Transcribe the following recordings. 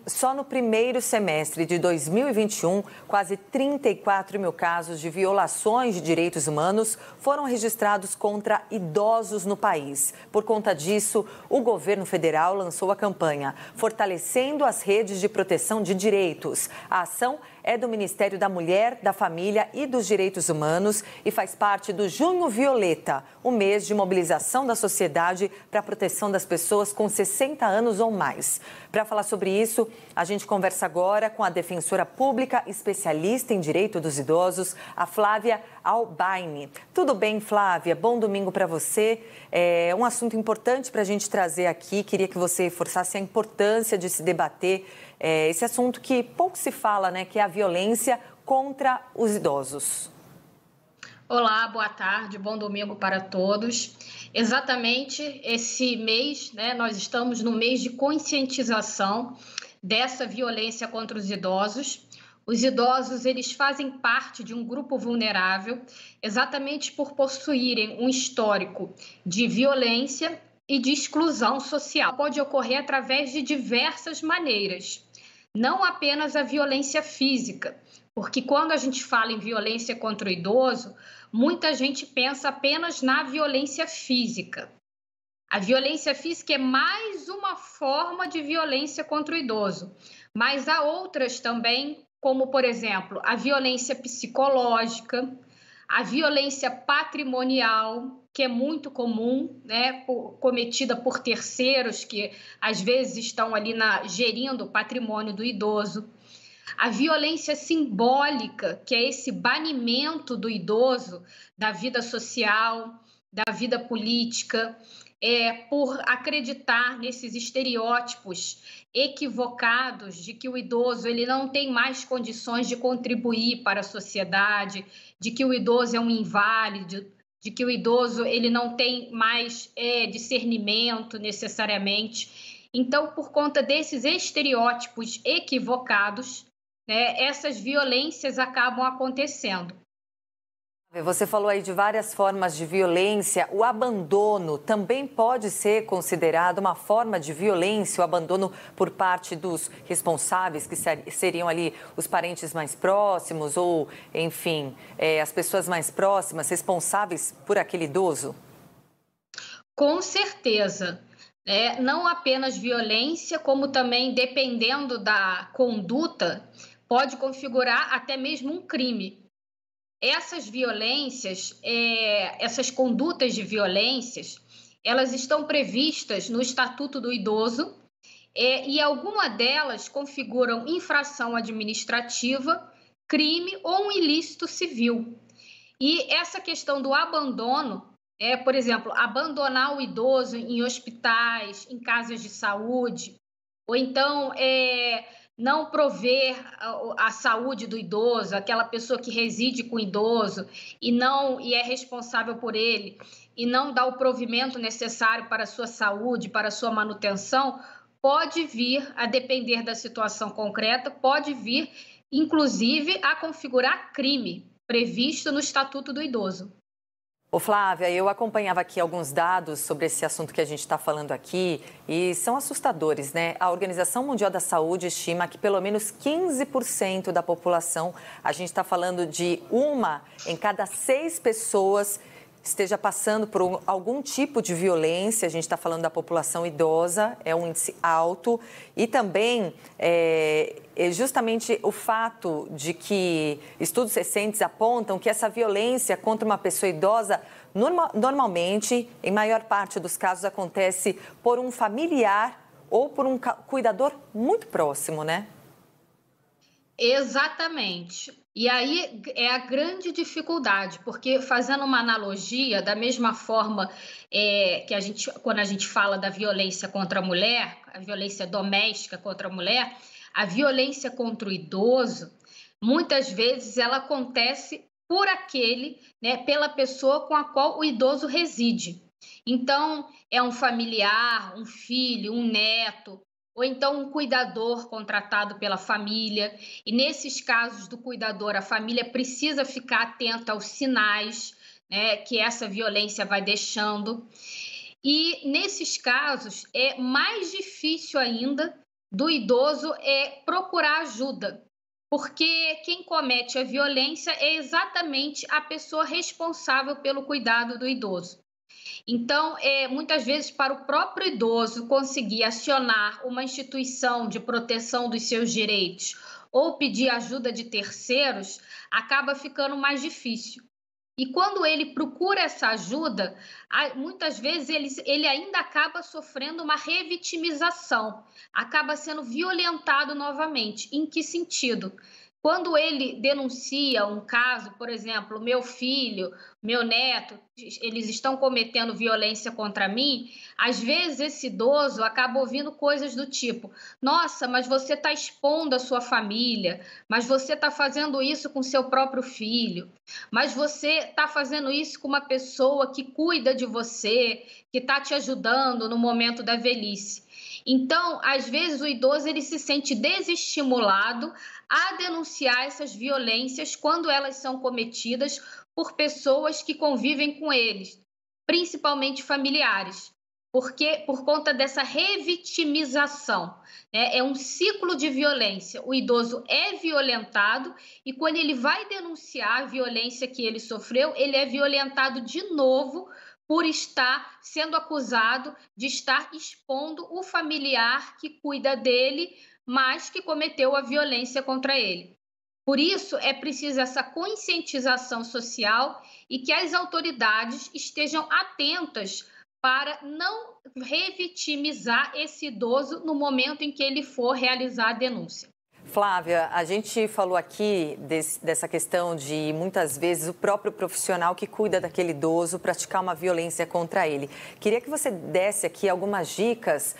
Só no primeiro semestre de 2021, quase 34 mil casos de violações de direitos humanos foram registrados contra idosos no país. Por conta disso, o governo federal lançou a campanha Fortalecendo as Redes de Proteção de Direitos. A ação é do Ministério da Mulher, da Família e dos Direitos Humanos e faz parte do Junho Violeta, o mês de mobilização da sociedade para a proteção das pessoas com 60 anos ou mais. Para falar sobre isso, a gente conversa agora com a defensora pública especialista em direito dos idosos, a Flávia Albaine. Tudo bem, Flávia? Bom domingo para você. É um assunto importante para a gente trazer aqui. Queria que você reforçasse a importância de se debater esse assunto que pouco se fala, né? Que é a violência contra os idosos. Olá, boa tarde, bom domingo para todos. Exatamente esse mês, né, nós estamos no mês de conscientização dessa violência contra os idosos. Os idosos, eles fazem parte de um grupo vulnerável, exatamente por possuírem um histórico de violência e de exclusão social. Pode ocorrer através de diversas maneiras, não apenas a violência física, porque quando a gente fala em violência contra o idoso, muita gente pensa apenas na violência física. A violência física é mais uma forma de violência contra o idoso, mas há outras também, como, por exemplo, a violência psicológica, a violência patrimonial, que é muito comum, né, cometida por terceiros que às vezes estão ali gerindo o patrimônio do idoso. A violência simbólica, que é esse banimento do idoso da vida social, da vida política, por acreditar nesses estereótipos equivocados de que o idoso ele não tem mais condições de contribuir para a sociedade, de que o idoso é um inválido, de que o idoso ele não tem mais discernimento necessariamente. Então, por conta desses estereótipos equivocados, né, essas violências acabam acontecendo. Você falou aí de várias formas de violência. O abandono também pode ser considerado uma forma de violência, o abandono por parte dos responsáveis, que seriam ali os parentes mais próximos ou, enfim, as pessoas mais próximas, responsáveis por aquele idoso? Com certeza. Não apenas violência, como também, dependendo da conduta, pode configurar até mesmo um crime. Essas violências, essas condutas de violências, elas estão previstas no Estatuto do Idoso e alguma delas configuram infração administrativa, crime ou um ilícito civil. E essa questão do abandono, por exemplo, abandonar o idoso em hospitais, em casas de saúde, ou então não prover a saúde do idoso, aquela pessoa que reside com o idoso e é responsável por ele, e não dá o provimento necessário para a sua saúde, para a sua manutenção, pode vir, a depender da situação concreta, pode vir, inclusive, a configurar crime previsto no Estatuto do Idoso. Ô Flávia, eu acompanhava aqui alguns dados sobre esse assunto que a gente está falando aqui e são assustadores, né? A Organização Mundial da Saúde estima que pelo menos 15% da população, a gente está falando de 1 em cada 6 pessoas, esteja passando por algum tipo de violência. A gente está falando da população idosa, é um índice alto. E também justamente o fato de que estudos recentes apontam que essa violência contra uma pessoa idosa normalmente, em maior parte dos casos, acontece por um familiar ou por um cuidador muito próximo, né? Exatamente. E aí é a grande dificuldade, porque fazendo uma analogia, da mesma forma que quando a gente fala da violência contra a mulher, a violência doméstica contra a mulher, a violência contra o idoso, muitas vezes ela acontece por pela pessoa com a qual o idoso reside. Então, é um familiar, um filho, um neto, ou então um cuidador contratado pela família. E nesses casos do cuidador, a família precisa ficar atenta aos sinais, né, que essa violência vai deixando. E nesses casos é mais difícil ainda do idoso é procurar ajuda, porque quem comete a violência é exatamente a pessoa responsável pelo cuidado do idoso. Então, muitas vezes, para o próprio idoso conseguir acionar uma instituição de proteção dos seus direitos ou pedir ajuda de terceiros, acaba ficando mais difícil. E quando ele procura essa ajuda, muitas vezes ele ainda acaba sofrendo uma revitimização, acaba sendo violentado novamente. Em que sentido? Quando ele denuncia um caso, por exemplo, meu filho, meu neto, eles estão cometendo violência contra mim, às vezes esse idoso acaba ouvindo coisas do tipo: nossa, mas você está expondo a sua família, mas você está fazendo isso com seu próprio filho, mas você está fazendo isso com uma pessoa que cuida de você, que está te ajudando no momento da velhice. Então, às vezes o idoso ele se sente desestimulado a denunciar essas violências quando elas são cometidas por pessoas que convivem com eles, principalmente familiares, porque por conta dessa revitimização, né? É um ciclo de violência. O idoso é violentado e quando ele vai denunciar a violência que ele sofreu, ele é violentado de novo por estar sendo acusado de estar expondo o familiar que cuida dele, mas que cometeu a violência contra ele. Por isso, é preciso essa conscientização social e que as autoridades estejam atentas para não revitimizar esse idoso no momento em que ele for realizar a denúncia. Flávia, a gente falou aqui dessa questão de, muitas vezes, o próprio profissional que cuida daquele idoso praticar uma violência contra ele. Queria que você desse aqui algumas dicas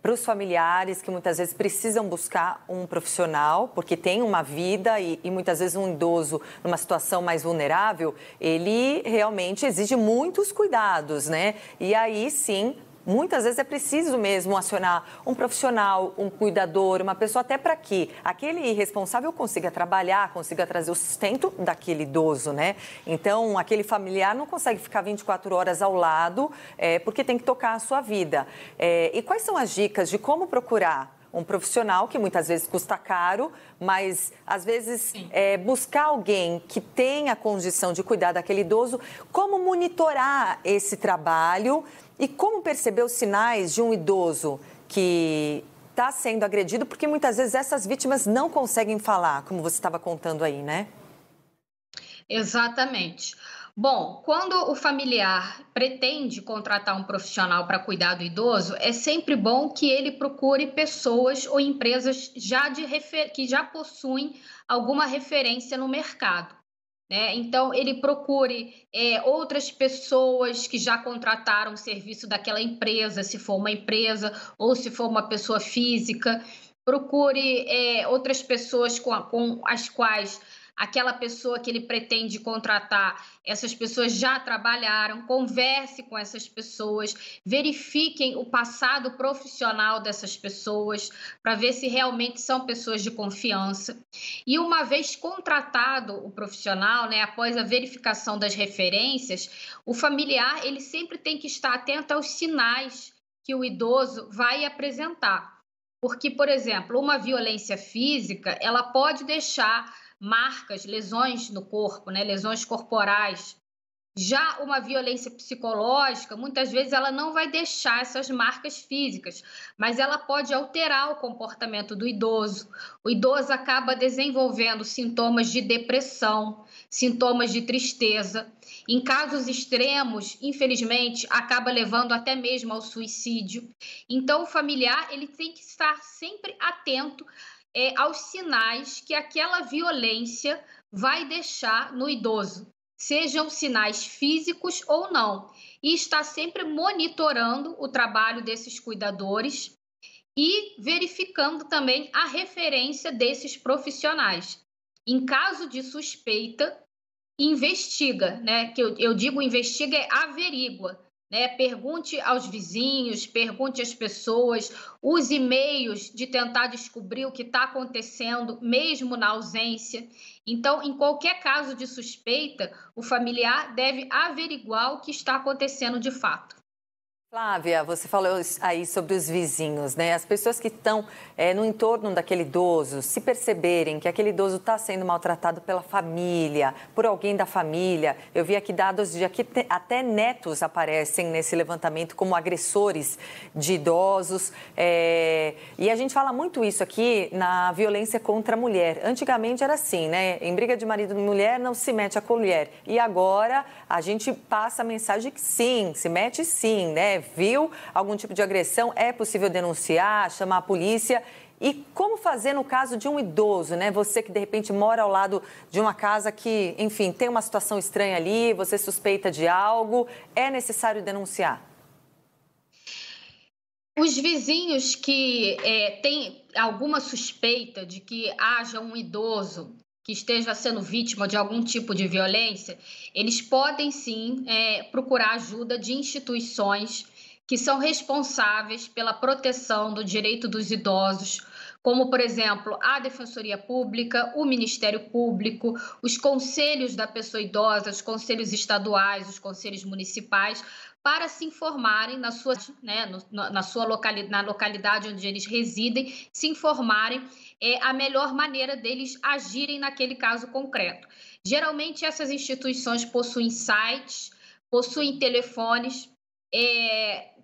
para os familiares que muitas vezes precisam buscar um profissional, porque tem uma vida e muitas vezes um idoso numa situação mais vulnerável, ele realmente exige muitos cuidados, né? E aí sim, muitas vezes é preciso mesmo acionar um profissional, um cuidador, uma pessoa até para que aquele responsável consiga trabalhar, consiga trazer o sustento daquele idoso, né? Então, aquele familiar não consegue ficar 24 horas ao lado, porque tem que tocar a sua vida. E quais são as dicas de como procurar um profissional, que muitas vezes custa caro, mas às vezes buscar alguém que tenha a condição de cuidar daquele idoso, como monitorar esse trabalho e como perceber os sinais de um idoso que está sendo agredido, porque muitas vezes essas vítimas não conseguem falar, como você estava contando aí, né? Exatamente. Bom, quando o familiar pretende contratar um profissional para cuidar do idoso, é sempre bom que ele procure pessoas ou empresas que já possuem alguma referência no mercado, né? Então, ele procure outras pessoas que já contrataram o serviço daquela empresa, se for uma empresa ou se for uma pessoa física. Procure outras pessoas com as quais aquela pessoa que ele pretende contratar, essas pessoas já trabalharam, converse com essas pessoas, verifiquem o passado profissional dessas pessoas, para ver se realmente são pessoas de confiança. E uma vez contratado o profissional, né, após a verificação das referências, o familiar ele sempre tem que estar atento aos sinais que o idoso vai apresentar. Porque, por exemplo, uma violência física, ela pode deixar marcas, lesões no corpo, né? Lesões corporais. Já uma violência psicológica, muitas vezes ela não vai deixar essas marcas físicas, mas ela pode alterar o comportamento do idoso. O idoso acaba desenvolvendo sintomas de depressão, sintomas de tristeza. Em casos extremos, infelizmente, acaba levando até mesmo ao suicídio. Então, o familiar ele tem que estar sempre atento aos sinais que aquela violência vai deixar no idoso, sejam sinais físicos ou não, e está sempre monitorando o trabalho desses cuidadores e verificando também a referência desses profissionais. Em caso de suspeita, investiga, né? Que eu digo investiga é averigua, né? Pergunte aos vizinhos, pergunte às pessoas, use e-mails de tentar descobrir o que está acontecendo, mesmo na ausência. Então, em qualquer caso de suspeita, o familiar deve averiguar o que está acontecendo de fato. Flávia, você falou aí sobre os vizinhos, né? As pessoas que estão no entorno daquele idoso, se perceberem que aquele idoso está sendo maltratado pela família, por alguém da família. Eu vi aqui dados de que até netos aparecem nesse levantamento como agressores de idosos. E a gente fala muito isso aqui na violência contra a mulher. Antigamente era assim, né? Em briga de marido e mulher não se mete a colher. E agora a gente passa a mensagem que sim, se mete sim, né? Viu algum tipo de agressão, é possível denunciar, chamar a polícia. E como fazer no caso de um idoso, né? Você que de repente mora ao lado de uma casa que, enfim, tem uma situação estranha ali, você suspeita de algo, é necessário denunciar? Os vizinhos que têm alguma suspeita de que haja um idoso que esteja sendo vítima de algum tipo de violência, eles podem sim procurar ajuda de instituições que são responsáveis pela proteção do direito dos idosos, como, por exemplo, a Defensoria Pública, o Ministério Público, os conselhos da pessoa idosa, os conselhos estaduais, os conselhos municipais, para se informarem na sua, né, na sua na localidade onde eles residem, se informarem a melhor maneira deles agirem naquele caso concreto. Geralmente, essas instituições possuem sites, possuem telefones,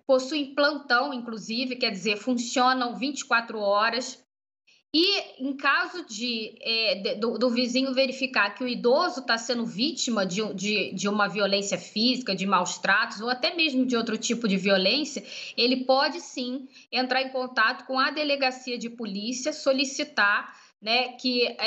possuem plantão, inclusive, quer dizer, funcionam 24 horas. E em caso do vizinho verificar que o idoso está sendo vítima de uma violência física, de maus tratos ou até mesmo de outro tipo de violência, ele pode sim entrar em contato com a delegacia de polícia, solicitar, né, que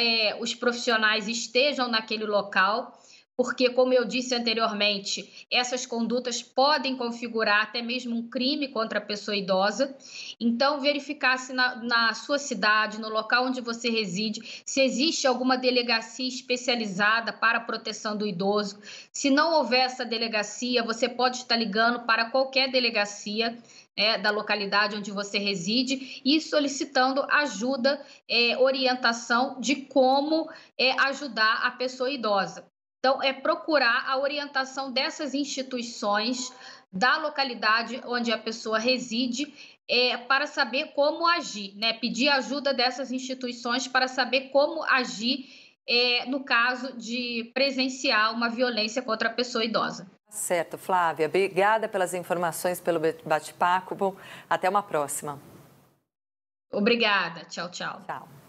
os profissionais estejam naquele local, porque, como eu disse anteriormente, essas condutas podem configurar até mesmo um crime contra a pessoa idosa. Então, verificar se na sua cidade, no local onde você reside, se existe alguma delegacia especializada para a proteção do idoso. Se não houver essa delegacia, você pode estar ligando para qualquer delegacia da localidade onde você reside e solicitando ajuda, orientação de como ajudar a pessoa idosa. Então, é procurar a orientação dessas instituições da localidade onde a pessoa reside para saber como agir, né? Pedir ajuda dessas instituições para saber como agir no caso de presenciar uma violência contra a pessoa idosa. Certo, Flávia. Obrigada pelas informações, pelo bate-papo. Até uma próxima. Obrigada. Tchau, tchau. Tchau.